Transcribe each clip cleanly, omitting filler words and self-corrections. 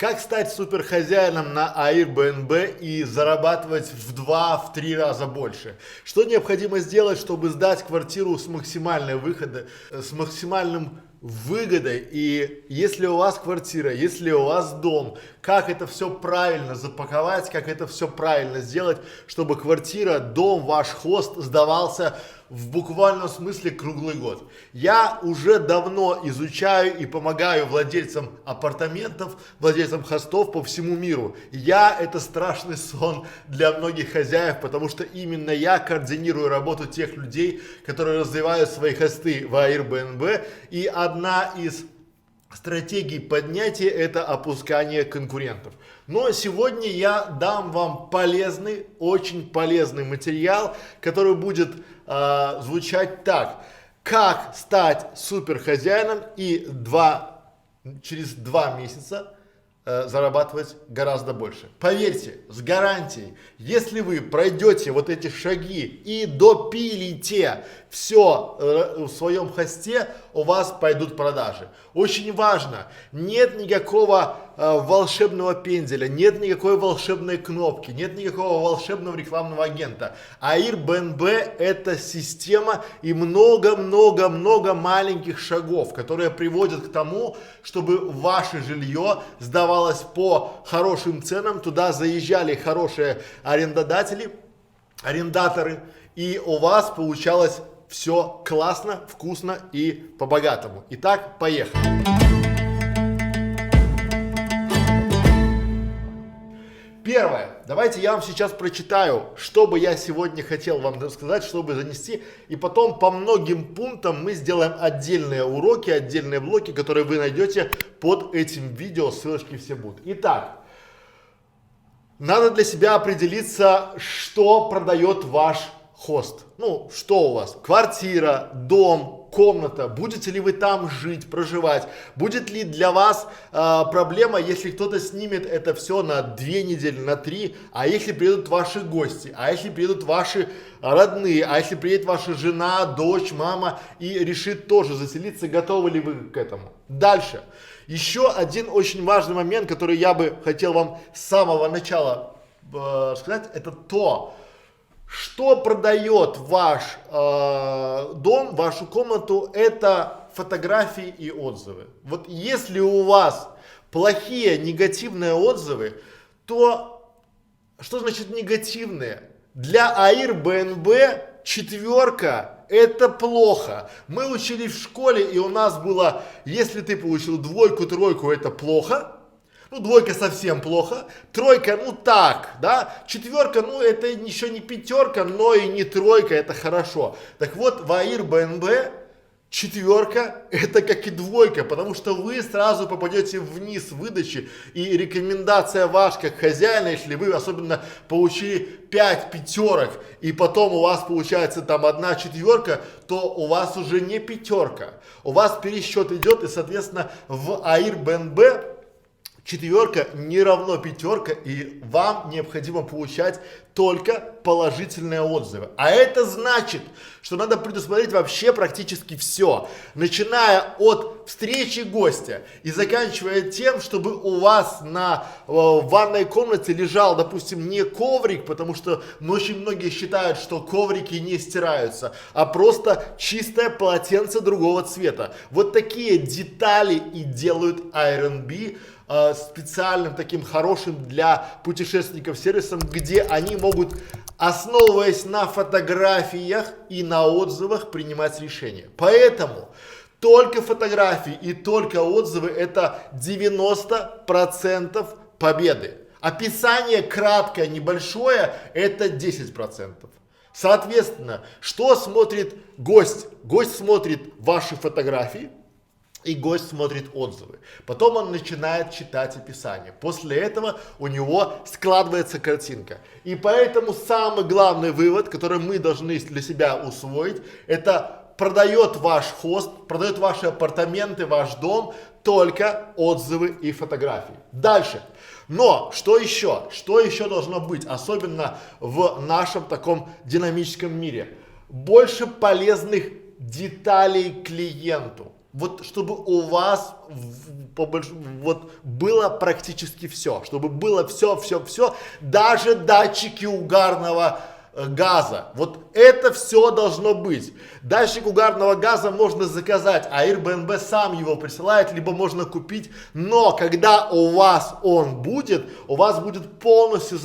Как стать суперхозяином на Airbnb и зарабатывать в 2-3 раза больше? Что необходимо сделать, чтобы сдать квартиру с максимальной с максимальным выгодой? И если у вас квартира, если у вас дом, как это все правильно запаковать, как это все правильно сделать, чтобы квартира, дом, ваш хост сдавался в буквальном смысле круглый год. Я уже давно изучаю и помогаю владельцам апартаментов, владельцам хостов по всему миру. Это страшный сон для многих хозяев, потому что именно я координирую работу тех людей, которые развивают свои хосты в Airbnb. И одна из стратегий поднятия — это опускание конкурентов. Но сегодня я дам вам полезный, очень полезный материал, который будет звучать так: как стать суперхозяином и через 2 месяца зарабатывать гораздо больше. Поверьте, с гарантией, если вы пройдете вот эти шаги и допилите все в своем хосте, у вас пойдут продажи. Очень важно, нет никакого волшебного пенделя, нет никакой волшебной кнопки, нет никакого волшебного рекламного агента. Airbnb — это система и много-много-много маленьких шагов, которые приводят к тому, чтобы ваше жилье сдавалось по хорошим ценам, туда заезжали хорошие арендаторы, и у вас получалось все классно, вкусно и по-богатому. Итак, поехали. Первое. Давайте я вам сейчас прочитаю, что бы я сегодня хотел вам рассказать, чтобы занести. И потом по многим пунктам мы сделаем отдельные уроки, отдельные блоки, которые вы найдете под этим видео. Ссылочки все будут. Итак, надо для себя определиться, что продает ваш хост. Ну, что у вас? Квартира, дом, комната. Будете ли вы там жить, проживать? Будет ли для вас проблема, если кто-то снимет это все на 2 недели, на 3? А если приедут ваши гости? А если приедут ваши родные? А если приедет ваша жена, дочь, мама и решит тоже заселиться? Готовы ли вы к этому? Дальше. Еще один очень важный момент, который я бы хотел вам с самого начала сказать, это то, что продает ваш дом, вашу комнату, это фотографии и отзывы. Вот если у вас плохие, негативные отзывы, то что значит негативные? Для Airbnb 4 это плохо. Мы учили в школе, и у нас было, если ты получил 2, 3, это плохо. Ну, 2 совсем плохо, 3, ну так, да, 4, ну это еще не 5, но и не 3, это хорошо. Так вот, в Airbnb 4 это как и 2, потому что вы сразу попадете вниз в выдаче, и рекомендация ваша как хозяина, если вы особенно получили 5 5, и потом у вас получается там 1 4, то у вас уже не 5, у вас пересчет идет, и соответственно в Airbnb 4 не равно 5, и вам необходимо получать только положительные отзывы. А это значит, что надо предусмотреть вообще практически все, начиная от встречи гостя и заканчивая тем, чтобы у вас в ванной комнате лежал, допустим, не коврик, потому что очень многие считают, что коврики не стираются, а просто чистое полотенце другого цвета. Вот такие детали и делают Airbnb специальным таким хорошим для путешественников сервисом, где они могут, основываясь на фотографиях и на отзывах, принимать решения. Поэтому только фотографии и только отзывы — это 90% победы. Описание краткое, небольшое — это 10%. Соответственно, что смотрит гость? Гость смотрит ваши фотографии, и гость смотрит отзывы. Потом он начинает читать описание. После этого у него складывается картинка. И поэтому самый главный вывод, который мы должны для себя усвоить, это продает ваш хост, продает ваши апартаменты, ваш дом только отзывы и фотографии. Дальше. Но что еще? Что еще должно быть, особенно в нашем таком динамическом мире? Больше полезных деталей клиенту. вот чтобы у вас вот было практически все, чтобы было все, даже датчики угарного газа. Вот это все должно быть. Датчик угарного газа можно заказать, а Airbnb сам его присылает, либо можно купить. Но когда у вас он будет, у вас будет полностью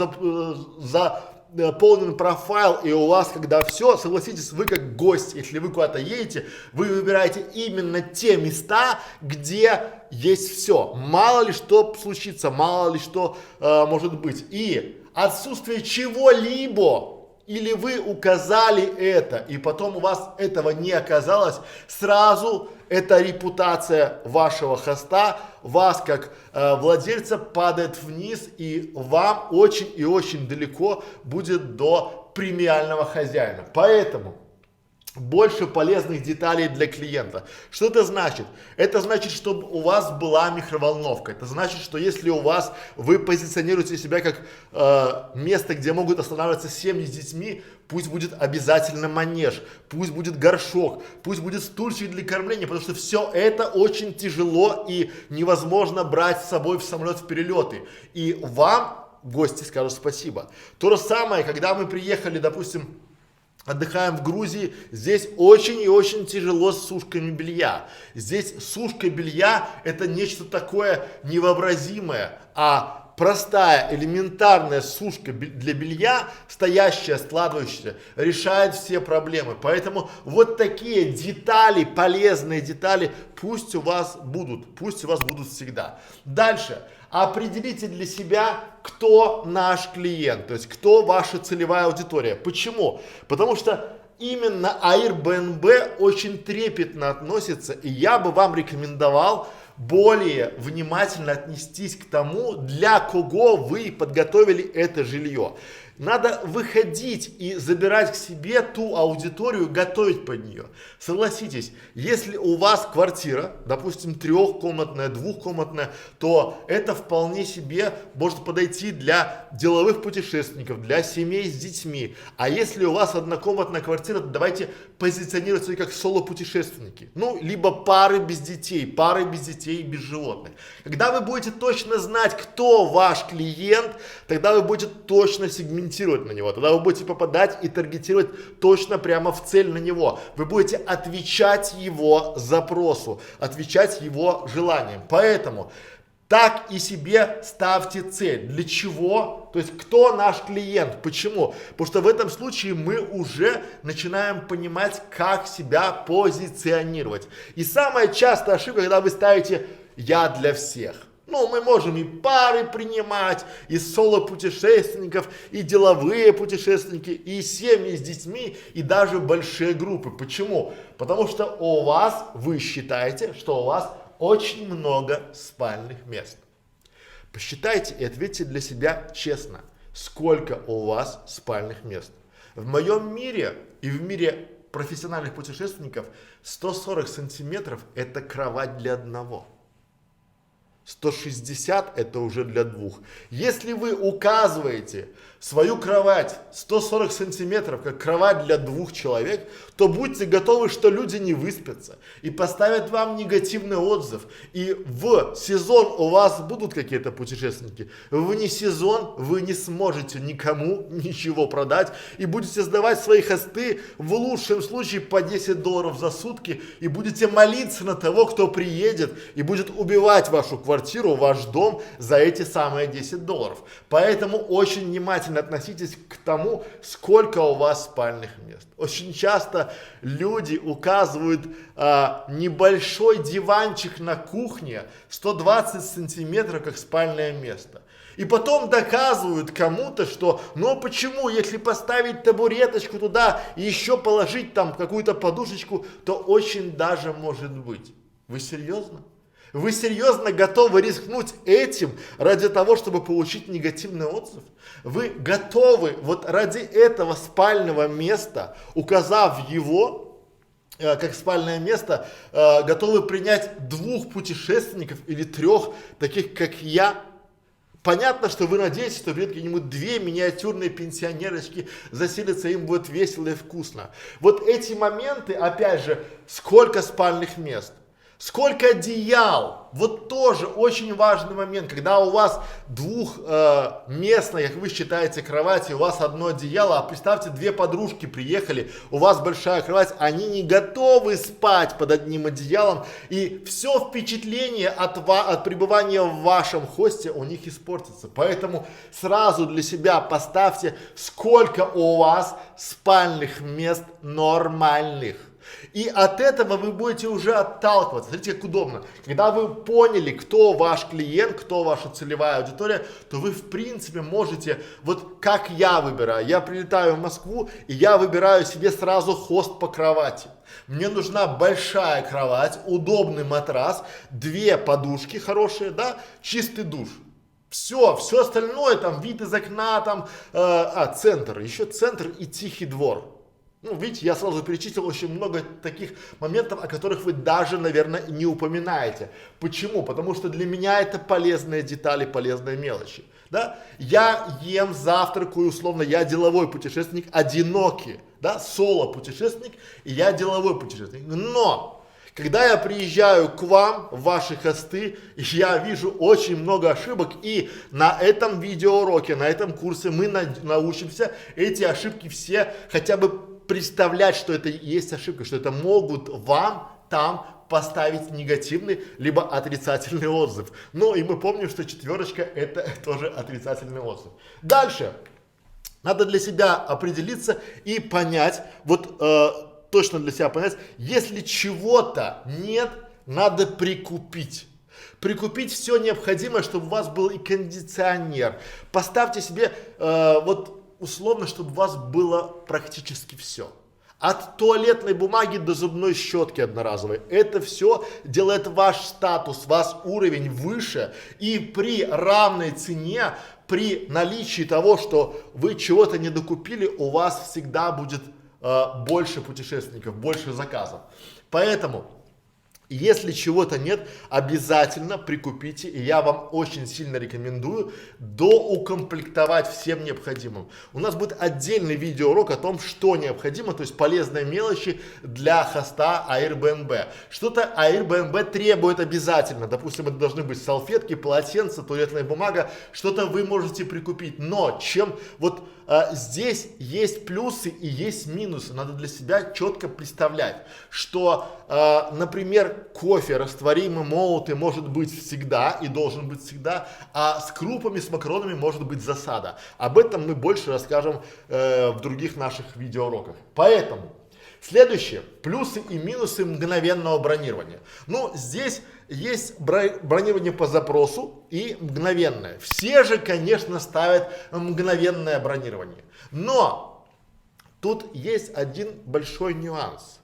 заполнен профайл, и у вас, когда все, согласитесь, вы как гость, если вы куда-то едете, вы выбираете именно те места, где есть все. Мало ли что случится, мало ли что может быть. И отсутствие чего-либо, или вы указали это, и потом у вас этого не оказалось, сразу эта репутация вашего хоста, вас как владельца падает вниз, и вам очень и очень далеко будет до премиального хозяина. Поэтому больше полезных деталей для клиента. Что это значит? Это значит, чтобы у вас была микроволновка. Это значит, что если у вас, вы позиционируете себя как место, где могут останавливаться семьи с детьми, пусть будет обязательно манеж, пусть будет горшок, пусть будет стульчик для кормления, потому что все это очень тяжело и невозможно брать с собой в самолет в перелеты. И вам гости скажут спасибо. То же самое, когда мы приехали, допустим, отдыхаем в Грузии, здесь очень и очень тяжело с сушками белья. Здесь сушка белья это нечто такое невообразимое, а простая элементарная сушка для белья, стоящая, складывающаяся, решает все проблемы. Поэтому вот такие детали, полезные детали, пусть у вас будут всегда. Дальше. Определите для себя, кто наш клиент, то есть кто ваша целевая аудитория. Почему? Потому что именно Airbnb очень трепетно относится, и я бы вам рекомендовал более внимательно отнестись к тому, для кого вы подготовили это жилье. Надо выходить и забирать к себе ту аудиторию, готовить под нее. Согласитесь, если у вас квартира, допустим, трехкомнатная, двухкомнатная, то это вполне себе может подойти для деловых путешественников, для семей с детьми. А если у вас однокомнатная квартира, то давайте позиционировать себя как соло-путешественники. Ну, либо пары без детей и без животных. Когда вы будете точно знать, кто ваш клиент, тогда вы будете точно сегментировать на него, тогда вы будете попадать и таргетировать точно прямо в цель на него. Вы будете отвечать его запросу, отвечать его желаниям. Поэтому так и себе ставьте цель. Для чего? То есть, кто наш клиент? Почему? Потому что в этом случае мы уже начинаем понимать, как себя позиционировать. И самая частая ошибка, когда вы ставите «я для всех». Ну, мы можем и пары принимать, и соло-путешественников, и деловые путешественники, и семьи с детьми, и даже большие группы. Почему? Потому что вы считаете, что у вас очень много спальных мест. Посчитайте и ответьте для себя честно, сколько у вас спальных мест. В моем мире и в мире профессиональных путешественников 140 сантиметров это кровать для одного. 160 это уже для двух. Если вы указываете свою кровать 140 сантиметров как кровать для двух человек, то будьте готовы, что люди не выспятся и поставят вам негативный отзыв. И в сезон у вас будут какие-то путешественники, вне сезон вы не сможете никому ничего продать и будете сдавать свои хосты в лучшем случае по $10 за сутки и будете молиться на того, кто приедет и будет убивать вашу квартиру, ваш дом за эти самые $10. Поэтому очень внимательно относитесь к тому, сколько у вас спальных мест. Очень часто люди указывают небольшой диванчик на кухне 120 сантиметров как спальное место. И потом доказывают кому-то, что ну почему, если поставить табуреточку туда и еще положить там какую-то подушечку, то очень даже может быть. Вы серьезно? Вы серьезно готовы рискнуть этим ради того, чтобы получить негативный отзыв? Вы готовы вот ради этого спального места, указав его как спальное место, готовы принять 2 путешественников или 3, таких как я? Понятно, что вы надеетесь, что придет какие-нибудь 2 миниатюрные пенсионерочки, заселятся, им будет весело и вкусно. Вот эти моменты, опять же, сколько спальных мест? Сколько одеял? Вот тоже очень важный момент, когда у вас двухместная, как вы считаете, кровать, и у вас одно одеяло, а представьте, две подружки приехали, у вас большая кровать, они не готовы спать под одним одеялом, и все впечатление от пребывания в вашем хосте у них испортится. Поэтому сразу для себя поставьте, сколько у вас спальных мест нормальных. И от этого вы будете уже отталкиваться. Смотрите, как удобно. Когда вы поняли, кто ваш клиент, кто ваша целевая аудитория, то вы в принципе можете, вот как я выбираю. Я прилетаю в Москву, и я выбираю себе сразу хост по кровати. Мне нужна большая кровать, удобный матрас, две подушки хорошие, да, чистый душ. Все остальное, там вид из окна, там, центр, еще центр и тихий двор. Ну, видите, я сразу перечислил очень много таких моментов, о которых вы даже, наверное, не упоминаете. Почему? Потому что для меня это полезные детали, полезные мелочи. Да? Я ем, завтракаю, условно, я деловой путешественник, одинокий, да, соло-путешественник, и я деловой путешественник. Но, когда я приезжаю к вам, в ваши хосты, я вижу очень много ошибок, и на этом видеоуроке, на этом курсе мы научимся эти ошибки все хотя бы представлять, что это есть ошибка, что это могут вам там поставить негативный, либо отрицательный отзыв. Ну и мы помним, что четверочка это тоже отрицательный отзыв. Дальше. Надо для себя определиться и понять, вот точно для себя понять, если чего-то нет, надо прикупить. Прикупить все необходимое, чтобы у вас был и кондиционер. Поставьте себе условно, чтобы у вас было практически все. От туалетной бумаги до зубной щетки одноразовой. Это все делает ваш статус, ваш уровень выше. И при равной цене, при наличии того, что вы чего-то не докупили, у вас всегда будет больше путешественников, больше заказов. Поэтому, если чего-то нет, обязательно прикупите, и я вам очень сильно рекомендую доукомплектовать всем необходимым. У нас будет отдельный видеоурок о том, что необходимо, то есть полезные мелочи для хоста Airbnb. Что-то Airbnb требует обязательно, допустим, это должны быть салфетки, полотенца, туалетная бумага, что-то вы можете прикупить, но здесь есть плюсы и есть минусы. Надо для себя четко представлять, что, например, кофе растворимый, молотый может быть всегда и должен быть всегда, а с крупами, с макаронами может быть засада. Об этом мы больше расскажем в других наших видеоуроках. Поэтому следующее. Плюсы и минусы мгновенного бронирования. Ну, здесь есть бронирование по запросу и мгновенное. Все же, конечно, ставят мгновенное бронирование. Но тут есть один большой нюанс.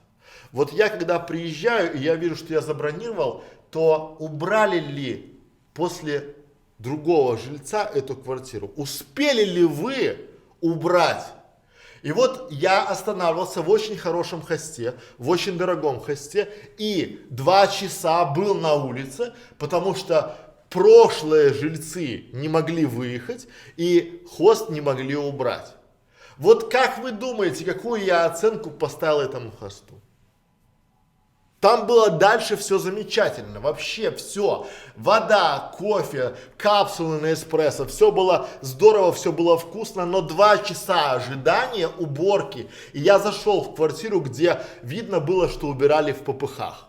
Вот я когда приезжаю и я вижу, что я забронировал, то убрали ли после другого жильца эту квартиру? Успели ли вы убрать? И вот я останавливался в очень хорошем хосте, в очень дорогом хосте, и 2 часа был на улице, потому что прошлые жильцы не могли выехать, и хост не могли убрать. Вот как вы думаете, какую я оценку поставил этому хосту? Там было дальше все замечательно, вообще все. Вода, кофе, капсулы на эспрессо, все было здорово, все было вкусно, но 2 часа ожидания, уборки. И я зашел в квартиру, где видно было, что убирали в попыхах.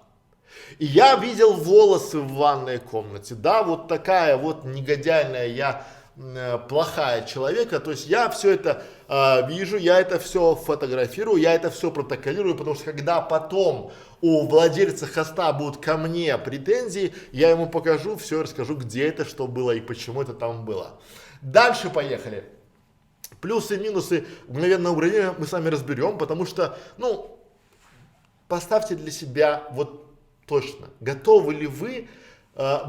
И я видел волосы в ванной комнате, да, вот такая вот негодяйная я, плохая человека, то есть я все это вижу, я это все фотографирую, я это все протоколирую, потому что когда потом у владельца хоста будут ко мне претензии, я ему покажу, все расскажу, где это, что было и почему это там было. Дальше поехали. Плюсы и минусы мгновенного бронирования мы с вами разберем, потому что, поставьте для себя вот точно, готовы ли вы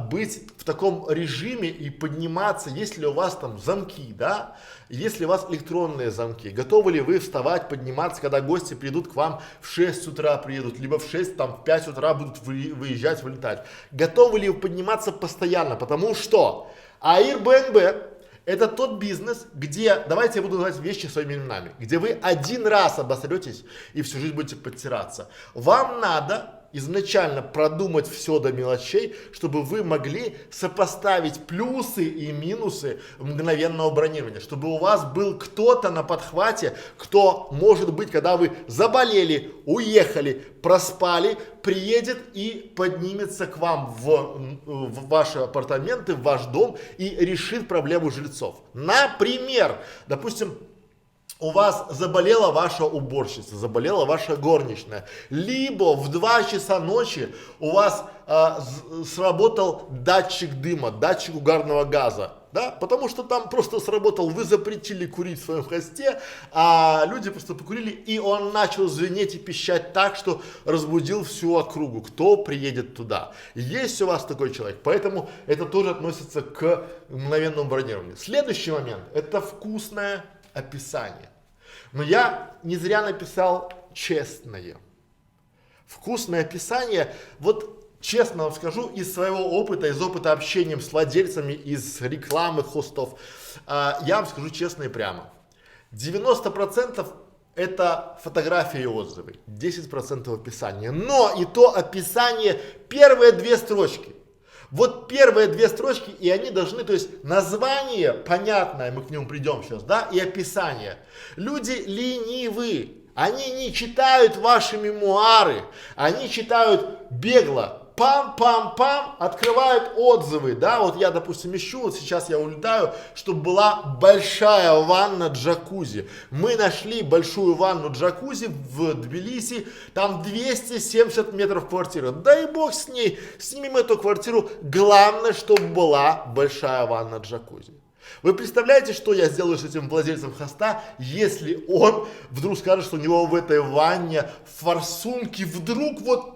быть в таком режиме и подниматься, если у вас там замки, да, если у вас электронные замки, готовы ли вы вставать, подниматься, когда гости придут к вам в 6 утра приедут, либо в 6, там, в 5 утра будут выезжать, вылетать. Готовы ли вы подниматься постоянно, потому что Airbnb это тот бизнес, где, давайте я буду называть вещи своими именами, где вы один раз обосретесь и всю жизнь будете подтираться. Вам надо, изначально продумать все до мелочей, чтобы вы могли сопоставить плюсы и минусы мгновенного бронирования, чтобы у вас был кто-то на подхвате, кто, может быть, когда вы заболели, уехали, проспали, приедет и поднимется к вам в ваши апартаменты, в ваш дом и решит проблему жильцов. Например, допустим, у вас заболела ваша уборщица, заболела ваша горничная, либо в 2 часа ночи у вас сработал датчик дыма, датчик угарного газа, да, потому что там просто сработал, вы запретили курить в своем хосте, а люди просто покурили, и он начал звенеть и пищать так, что разбудил всю округу. Кто приедет туда? Есть у вас такой человек, поэтому это тоже относится к мгновенному бронированию. Следующий момент, это вкусное описание. Но я не зря написал честное. Вкусное описание, вот честно вам скажу, из своего опыта, из опыта общения с владельцами, из рекламы хостов, я вам скажу честно и прямо. 90% это фотографии и отзывы, 10% описания. Но и то описание, первые 2 строчки. Вот первые 2 строчки, и они должны, то есть название понятное, мы к нему придем сейчас, да, и описание. Люди ленивы, они не читают ваши мемуары, они читают бегло. Пам-пам-пам, открывают отзывы, да, вот я, допустим, ищу, вот сейчас я улетаю, чтобы была большая ванна джакузи. Мы нашли большую ванну джакузи в Тбилиси, там 270 метров квартира. Дай бог с ней, снимем эту квартиру, главное, чтобы была большая ванна джакузи. Вы представляете, что я сделаю с этим владельцем хоста, если он вдруг скажет, что у него в этой ванне форсунки вдруг вот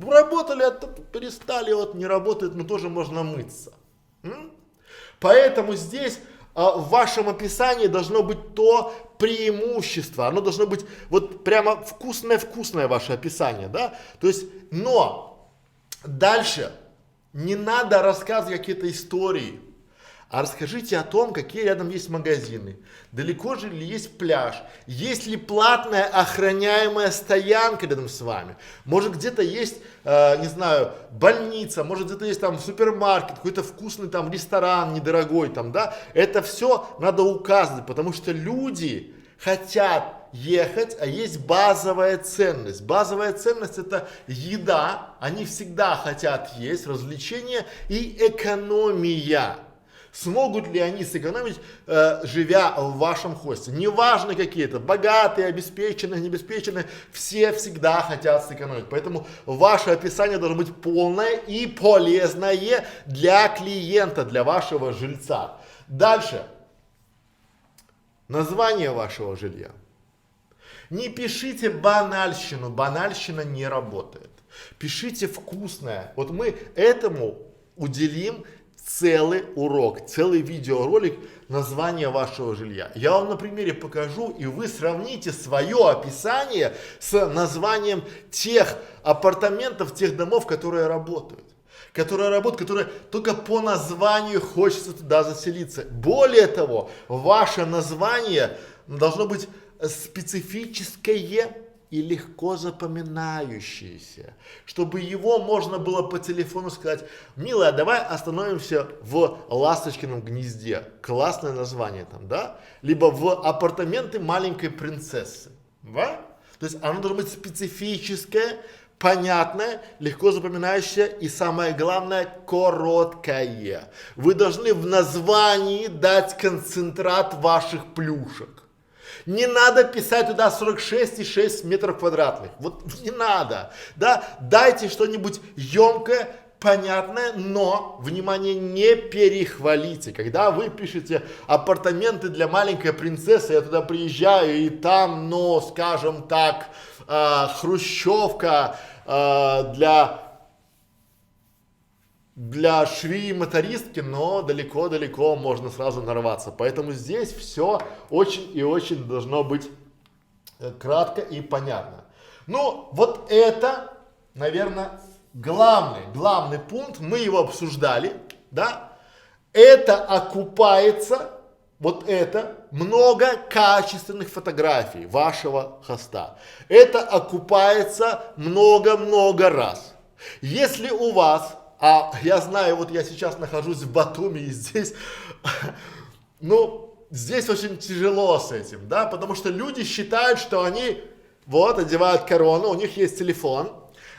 работали, а перестали, вот не работает, но тоже можно мыться. Поэтому здесь в вашем описании должно быть то преимущество, оно должно быть вот прямо вкусное ваше описание, да, то есть, но дальше не надо рассказывать какие-то истории, а расскажите о том, какие рядом есть магазины, далеко же ли есть пляж, есть ли платная охраняемая стоянка рядом с вами, может где-то есть, не знаю, больница, может где-то есть там супермаркет, какой-то вкусный там ресторан недорогой там, да, это все надо указывать, потому что люди хотят ехать, а есть базовая ценность. Базовая ценность это еда, они всегда хотят есть, развлечения и экономия. Смогут ли они сэкономить, живя в вашем хосте? Неважно какие-то, богатые, обеспеченные, необеспеченные, все всегда хотят сэкономить. Поэтому ваше описание должно быть полное и полезное для клиента, для вашего жильца. Дальше. Название вашего жилья. Не пишите банальщину, банальщина не работает. Пишите вкусное. Вот мы этому уделим целый урок, целый видеоролик названия вашего жилья. Я вам на примере покажу, и вы сравните свое описание с названием тех апартаментов, тех домов, которые работают, которые только по названию хочется туда заселиться. Более того, ваше название должно быть специфическое и легко запоминающееся, чтобы его можно было по телефону сказать: милая, давай остановимся в Ласточкином гнезде, классное название там, да, либо в апартаменты маленькой принцессы, да? То есть оно должно быть специфическое, понятное, легко запоминающее и самое главное короткое. Вы должны в названии дать концентрат ваших плюшек. Не надо писать туда 46,6 метров квадратных. Вот не надо. Да? Дайте что-нибудь емкое, понятное, но, внимание, не перехвалите. Когда вы пишете апартаменты для маленькой принцессы, я туда приезжаю, и там, ну, скажем так, хрущевка для швеи-мотористки, но далеко-далеко можно сразу нарваться. Поэтому здесь все очень и очень должно быть кратко и понятно. Ну, вот это, наверное, главный пункт. Мы его обсуждали, да. Это окупается вот это много качественных фотографий вашего хоста. Это окупается много-много раз. Если у вас, а я знаю, вот я сейчас нахожусь в Батуми и здесь, ну, здесь очень тяжело с этим, да, потому что люди считают, что они вот одевают корону, у них есть телефон,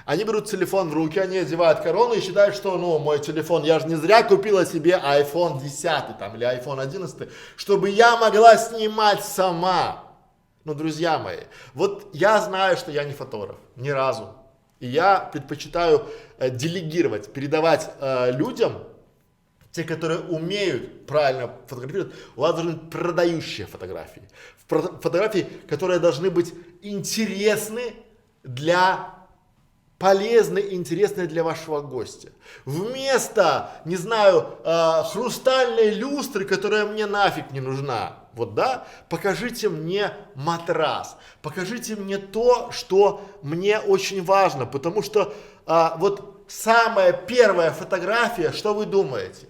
они берут телефон в руки, они одевают корону и считают, что, ну, мой телефон, я же не зря купила себе iPhone 10 там, или iPhone 11, чтобы я могла снимать сама. Ну, друзья мои, вот я знаю, что я не фотограф, ни разу. И я предпочитаю делегировать, передавать людям, те, которые умеют правильно фотографировать, у вас должны быть продающие фотографии. Фотографии, которые должны быть интересны полезны, интересны для вашего гостя. Вместо, не знаю, хрустальной люстры, которая мне нафиг не нужна, вот, да, покажите мне матрас, покажите мне то, что мне очень важно, потому что вот самая первая фотография, что вы думаете?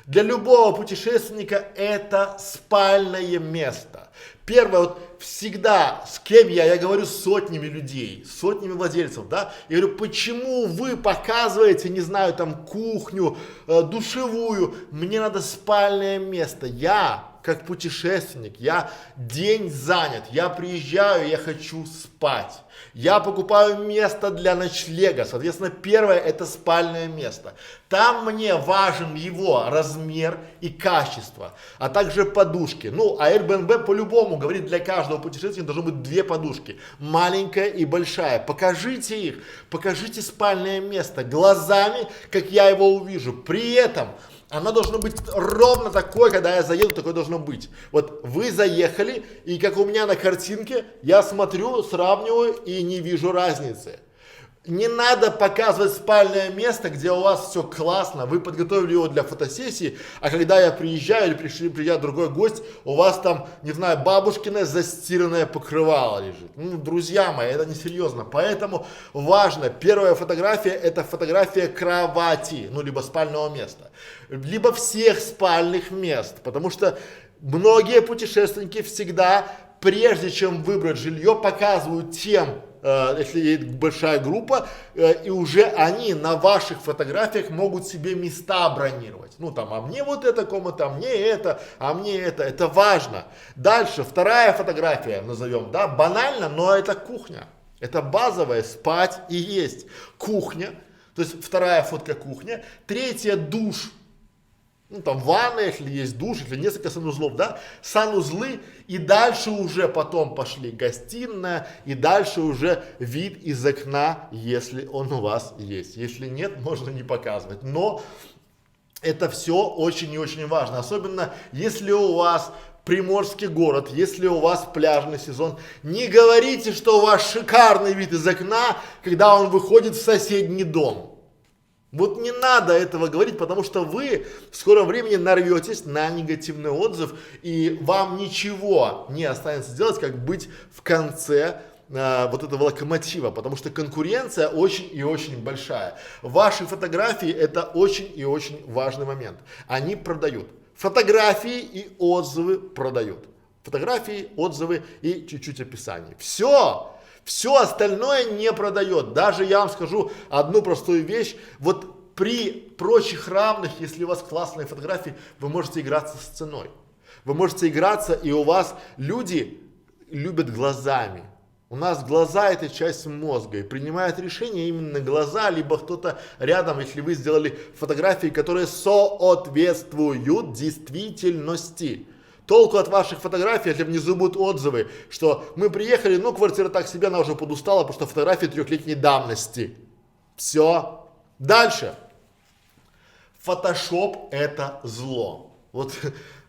Для любого путешественника это спальное место. Первое, вот всегда, с кем я говорю с сотнями людей, с сотнями владельцев, да, я говорю, почему вы показываете, не знаю, там, кухню, душевую, мне надо спальное место, я, как путешественник, я день занят, я приезжаю, я хочу спать. Я покупаю место для ночлега, соответственно, первое это спальное место. Там мне важен его размер и качество, а также подушки. Ну, а Airbnb по-любому говорит, для каждого путешественника должно быть 2 подушки, маленькая и большая. Покажите их, покажите спальное место глазами, как я его увижу. При этом оно должно быть ровно такое, когда я заеду, такое должно быть. Вот вы заехали, и как у меня на картинке, я смотрю, сравниваю и не вижу разницы. Не надо показывать спальное место, где у вас все классно, вы подготовили его для фотосессии, а когда я приезжаю или приезжает другой гость, у вас там, не знаю, бабушкиное застиранное покрывало лежит. Ну, друзья мои, это несерьезно. Поэтому важно, первая фотография это фотография кровати, ну, либо спального места, либо всех спальных мест, потому что многие путешественники всегда, прежде чем выбрать жилье, показывают тем, если есть большая группа, и уже они на ваших фотографиях могут себе места бронировать. Ну там, а мне вот эта комната, а мне это, а мне это важно. Дальше, вторая фотография назовем, да, банально, но это кухня. Это базовая, спать и есть. Кухня, то есть вторая фотка кухня. Третья душ. Ну, там ванна, если есть душ, если несколько санузлов, да, санузлы, и дальше уже потом пошли гостиная, и дальше уже вид из окна, если он у вас есть. Если нет, можно не показывать, но это все очень и очень важно, особенно если у вас приморский город, если у вас пляжный сезон, не говорите, что у вас шикарный вид из окна, когда он выходит в соседний дом. Вот не надо этого говорить, потому что вы в скором времени нарветесь на негативный отзыв, и вам ничего не останется делать, как быть в конце вот этого локомотива, потому что конкуренция очень и очень большая. Ваши фотографии это очень и очень важный момент. Они продают. Фотографии и отзывы продают. Фотографии, отзывы и чуть-чуть описание. Все! Все остальное не продает. Даже я вам скажу одну простую вещь. Вот при прочих равных, если у вас классные фотографии, вы можете играться с ценой. Вы можете играться, и у вас люди любят глазами. У нас глаза это часть мозга, и принимают решения именно глаза, либо кто-то рядом, если вы сделали фотографии, которые соответствуют действительности. Толку от ваших фотографий, если внизу будут отзывы, что мы приехали, ну квартира так себе, она уже подустала, потому что фотографии 3-летней давности. Все. Дальше. Фотошоп это зло. Вот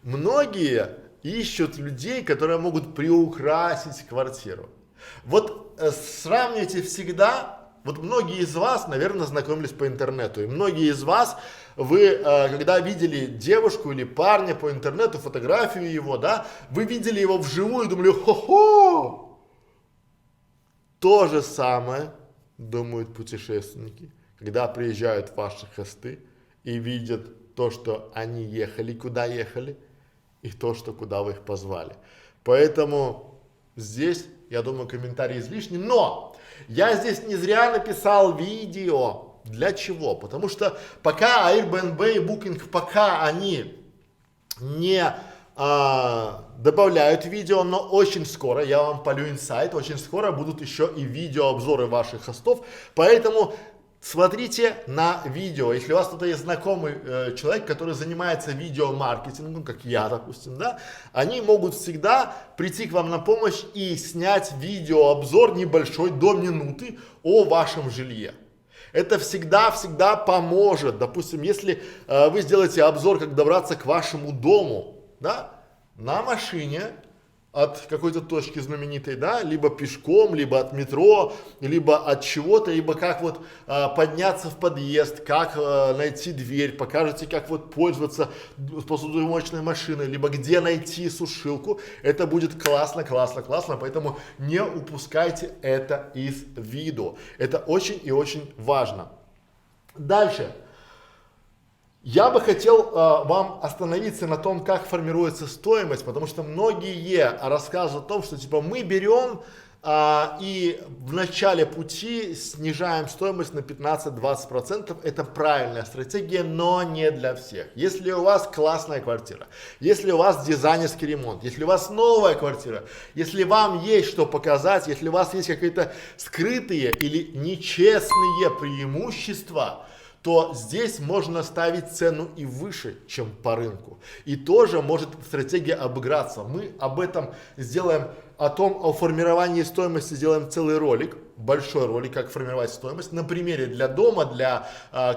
многие ищут людей, которые могут приукрасить квартиру. Вот сравните всегда. Вот многие из вас, наверное, знакомились по интернету, и многие из вас, вы, когда видели девушку или парня по интернету, фотографию его, да, вы видели его вживую и думали, хо-хо! То же самое думают путешественники, когда приезжают в ваши хосты и видят то, что они ехали, куда ехали, и то, что куда вы их позвали. Поэтому здесь, я думаю, комментарий излишний. Но я здесь не зря написал видео. Для чего? Потому что пока Airbnb и Booking, пока они не добавляют видео, но очень скоро, я вам полю инсайт, очень скоро будут еще и видеообзоры ваших хостов. Поэтому смотрите на видео. Если у вас кто-то есть знакомый человек, который занимается видеомаркетингом, как я, допустим, да, они могут всегда прийти к вам на помощь и снять видеообзор небольшой, до минуты, о вашем жилье. Это всегда поможет. Допустим, если вы сделаете обзор, как добраться к вашему дому, да, на машине, от какой-то точки знаменитой, да, либо пешком, либо от метро, либо от чего-то, либо как вот подняться в подъезд, как найти дверь, покажете, как вот пользоваться посудомоечной машиной, либо где найти сушилку. Это будет классно, поэтому не упускайте это из виду. Это очень и очень важно. Дальше. Я бы хотел вам остановиться на том, как формируется стоимость, потому что многие рассказывают о том, что типа мы берем и в начале пути снижаем стоимость на 15-20%. Это правильная стратегия, но не для всех. Если у вас классная квартира, если у вас дизайнерский ремонт, если у вас новая квартира, если вам есть что показать, если у вас есть какие-то скрытые или нечестные преимущества, то здесь можно ставить цену и выше, чем по рынку. И тоже может стратегия обыграться. Мы об этом сделаем, о формировании стоимости сделаем целый ролик, большой ролик, как формировать стоимость. На примере для дома, для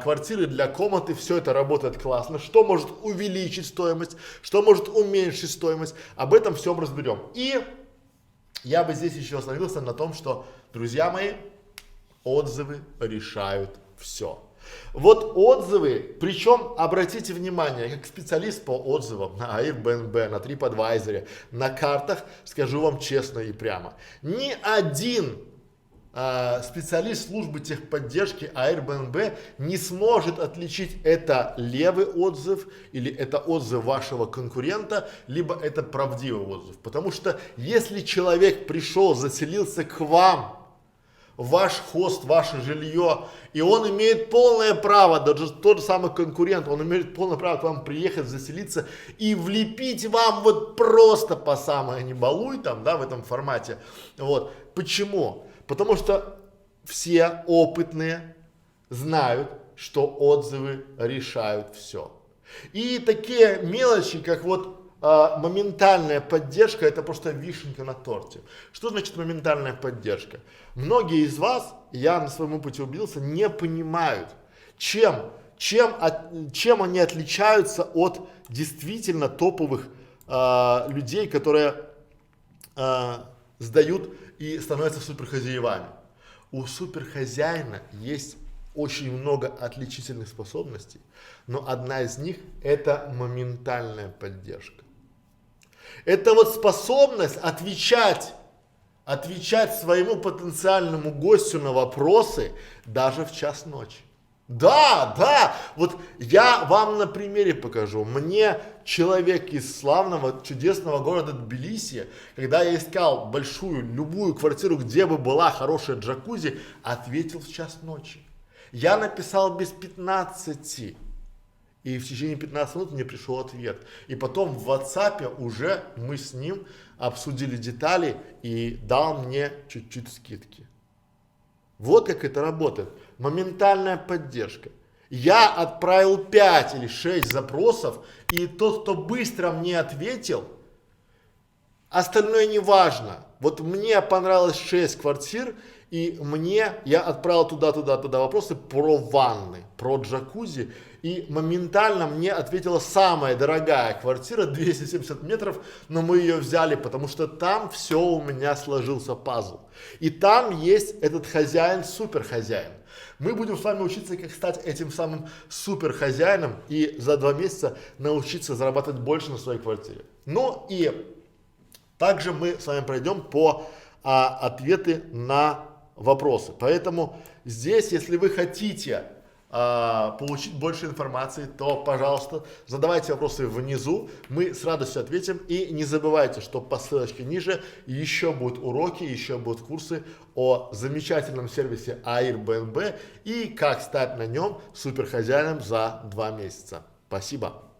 квартиры, для комнаты все это работает классно. Что может увеличить стоимость, что может уменьшить стоимость. Об этом всем разберем. И я бы здесь еще остановился на том, что, друзья мои, отзывы решают все. Вот отзывы, причем обратите внимание, как специалист по отзывам на Airbnb, на TripAdvisor, на картах, скажу вам честно и прямо, ни один специалист службы техподдержки Airbnb не сможет отличить, это левый отзыв или это отзыв вашего конкурента, либо это правдивый отзыв. Потому что если человек пришел, заселился к вам, ваш хост, ваше жилье, и он имеет полное право, даже тот же самый конкурент, он имеет полное право к вам приехать, заселиться и влепить вам вот просто по самое не балуй там, да, в этом формате. Вот. Почему? Потому что все опытные знают, что отзывы решают все. И такие мелочи, как вот моментальная поддержка, это просто вишенка на торте. Что значит моментальная поддержка? Многие из вас, я на своем опыте убедился, не понимают, чем они отличаются от действительно топовых людей, которые сдают и становятся суперхозяевами. У суперхозяина есть очень много отличительных способностей, но одна из них это моментальная поддержка. Это вот способность отвечать своему потенциальному гостю на вопросы даже в час ночи. Да, вот я вам на примере покажу. Мне человек из славного, чудесного города Тбилиси, когда я искал любую квартиру, где бы была хорошая джакузи, ответил в час ночи. Я написал без 15. И в течение 15 минут мне пришел ответ. И потом в WhatsApp уже мы с ним обсудили детали и дал мне чуть-чуть скидки. Вот как это работает. Моментальная поддержка. Я отправил 5 или 6 запросов, и тот, кто быстро мне ответил, остальное не важно. Вот мне понравилось 6 квартир, и я отправил туда вопросы про ванны, про джакузи, и моментально мне ответила самая дорогая квартира, 270 метров, но мы ее взяли, потому что там все у меня сложился пазл. И там есть этот хозяин, суперхозяин. Мы будем с вами учиться, как стать этим самым суперхозяином и за 2 месяца научиться зарабатывать больше на своей квартире. Ну и также мы с вами пройдем по ответы на вопросы. Поэтому здесь, если вы хотите получить больше информации, то, пожалуйста, задавайте вопросы внизу, мы с радостью ответим. И не забывайте, что по ссылочке ниже еще будут уроки, еще будут курсы о замечательном сервисе Airbnb и как стать на нем суперхозяином за 2 месяца. Спасибо.